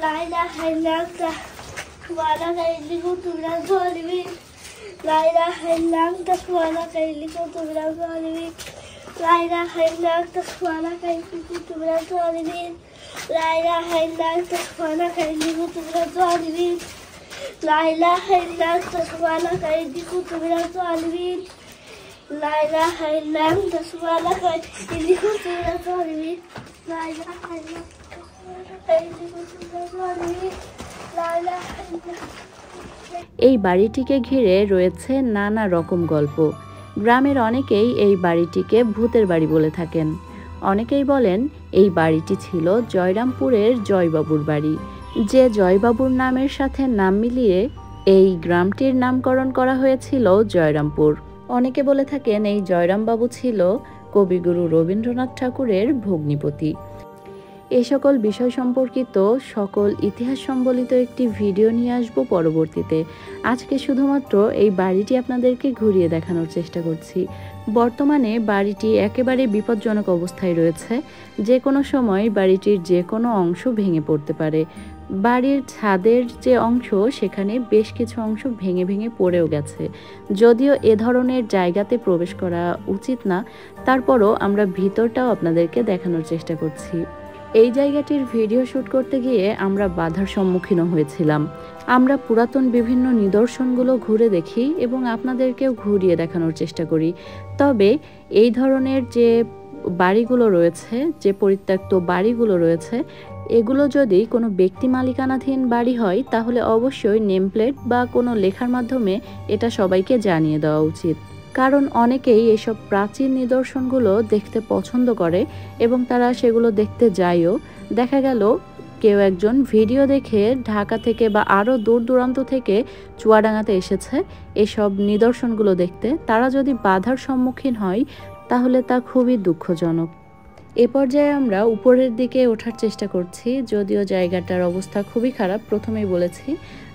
La ilaha illallah subhanaka inni kuntu minaz zalimin. La ilaha illallah subhanaka inni kuntu minaz zalimin. La ilaha illallah subhanaka inni kuntu minaz zalimin. La ilaha illallah subhanaka inni kuntu minaz zalimin. La ilaha illallah subhanaka inni kuntu minaz zalimin. La ilaha illallah subhanaka inni kuntu minaz zalimin. La ilaha illallah এই বাড়িটিকে ঘিরে রয়েছে নানা রকম গল্প। গ্রামের অনেকেই এই বাড়িটিকে ভূতের বাড়ি বলে থাকেন। অনেকেই বলেন এই বাড়িটি ছিল জয়রামপুরের জয়বাবুর বাড়ি, যে জয়বাবুর নামের সাথে নাম মিলিয়ে এই গ্রামটির নামকরণ করা হয়েছিল জয়রামপুর। অনেকে বলে থাকেন এই জয়রামবাবু ছিল কবিগুরু রবীন্দ্রনাথ ঠাকুরের ভগ্নিপতি। এই সকল বিষয় সম্পর্কিত সকল ইতিহাস সম্বলিত একটি ভিডিও নিয়ে আসব পরবর্তীতে। আজকে শুধুমাত্র এই বাড়িটি আপনাদেরকে ঘুরিয়ে দেখানোর চেষ্টা করছি। বর্তমানে বাড়িটি একেবারে বিপজ্জনক অবস্থায় রয়েছে। যে কোনো সময় বাড়িটির যে কোনো অংশ ভেঙে পড়তে পারে। বাড়ির ছাদের যে অংশ সেখানে বেশ কিছু অংশ ভেঙে ভেঙে পড়েও গেছে। যদিও এ ধরনের জায়গাতে প্রবেশ করা উচিত না, তারপরও আমরা ভিতরটাও আপনাদেরকে দেখানোর চেষ্টা করছি। এই জায়গাটির ভিডিও শ্যুট করতে গিয়ে আমরা বাধার সম্মুখীন হয়েছিলাম। আমরা পুরাতন বিভিন্ন নিদর্শনগুলো ঘুরে দেখি এবং আপনাদেরকেও ঘুরিয়ে দেখানোর চেষ্টা করি। তবে এই ধরনের যে বাড়িগুলো রয়েছে, যে পরিত্যক্ত বাড়িগুলো রয়েছে, এগুলো যদি কোনো ব্যক্তি মালিকানাধীন বাড়ি হয় তাহলে অবশ্যই নেম প্লেট বা কোনো লেখার মাধ্যমে এটা সবাইকে জানিয়ে দেওয়া উচিত। কারণ অনেকেই এসব প্রাচীন নিদর্শনগুলো দেখতে পছন্দ করে এবং তারা সেগুলো দেখতে যায়ও। দেখা গেল কেউ একজন ভিডিও দেখে ঢাকা থেকে বা আরও দূর দূরান্ত থেকে চুয়াডাঙ্গাতে এসেছে এসব নিদর্শনগুলো দেখতে। তারা যদি বাধার সম্মুখীন হয় তাহলে তা খুবই দুঃখজনক। এ পর্যায়ে আমরা উপরের দিকে ওঠার চেষ্টা করছি, যদিও জায়গাটার অবস্থা খুবই খারাপ। প্রথমেই বলেছি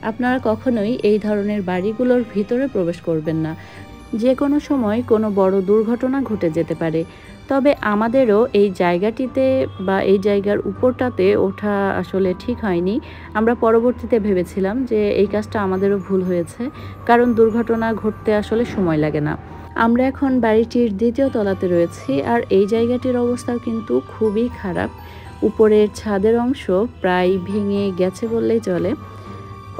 আপনারা কখনোই এই ধরনের বাড়িগুলোর ভিতরে প্রবেশ করবেন না। যে কোনো সময় কোনো বড় দুর্ঘটনা ঘটে যেতে পারে। তবে আমাদেরও এই জায়গাটিতে বা এই জায়গার উপরটাতে ওঠা আসলে ঠিক হয়নি। আমরা পরবর্তীতে ভেবেছিলাম যে এই কাজটা আমাদেরও ভুল হয়েছে, কারণ দুর্ঘটনা ঘটতে আসলে সময় লাগে না। আমরা এখন বাড়িটির দ্বিতীয় তলাতে রয়েছি, আর এই জায়গাটির অবস্থাও কিন্তু খুবই খারাপ। উপরের ছাদের অংশ প্রায় ভেঙে গেছে বললেই চলে।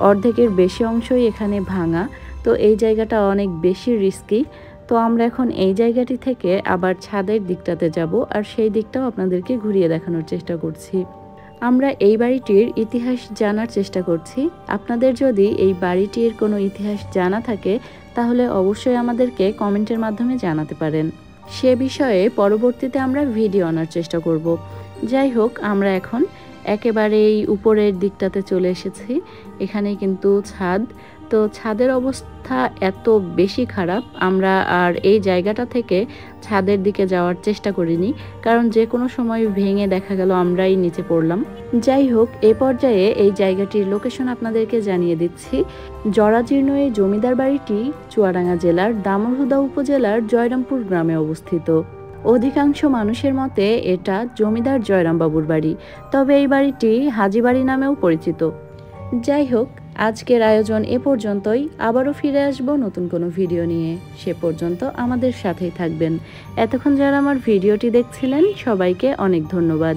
অর্ধেকের বেশি অংশই এখানে ভাঙা। তো এই জায়গাটা অনেক বেশি রিস্কি। তো আমরা এখন এই জায়গাটি থেকে আবার ছাদের দিকটাতে যাব, আর সেই দিকটাও আপনাদেরকে ঘুরিয়ে দেখানোর চেষ্টা করছি। আমরা এই বাড়িটির ইতিহাস জানার চেষ্টা করছি। আপনাদের যদি এই বাড়িটির কোনো ইতিহাস জানা থাকে তাহলে অবশ্যই আমাদেরকে কমেন্টের মাধ্যমে জানাতে পারেন। সে বিষয়ে পরবর্তীতে আমরা ভিডিও আনার চেষ্টা করব। যাই হোক, আমরা এখন একেবারেই উপরের দিকটাতে চলে এসেছি। এখানেই কিন্তু ছাদ। তো ছাদের অবস্থা এত বেশি খারাপ, আমরা আর এই জায়গাটা থেকে ছাদের দিকে যাওয়ার চেষ্টা করিনি, কারণ যে কোনো সময় ভেঙে দেখা গেল আমরাই নিচে পড়লাম। যাই হোক, এ পর্যায়ে এই জায়গাটির লোকেশন আপনাদেরকে জানিয়ে দিচ্ছি। জরাজীর্ণ এই জমিদার বাড়িটি চুয়াডাঙ্গা জেলার দামুড়হুদা উপজেলার জয়রামপুর গ্রামে অবস্থিত। অধিকাংশ মানুষের মতে এটা জমিদার জয়রামবাবুর বাড়ি, তবে এই বাড়িটি হাজি বাড়ি নামেও পরিচিত। যাই হোক, আজকের আয়োজন এ পর্যন্তই। আবারও ফিরে আসব নতুন কোনো ভিডিও নিয়ে। সে পর্যন্ত আমাদের সাথেই থাকবেন। এতক্ষণ যারা আমার ভিডিওটি দেখছিলেন সবাইকে অনেক ধন্যবাদ।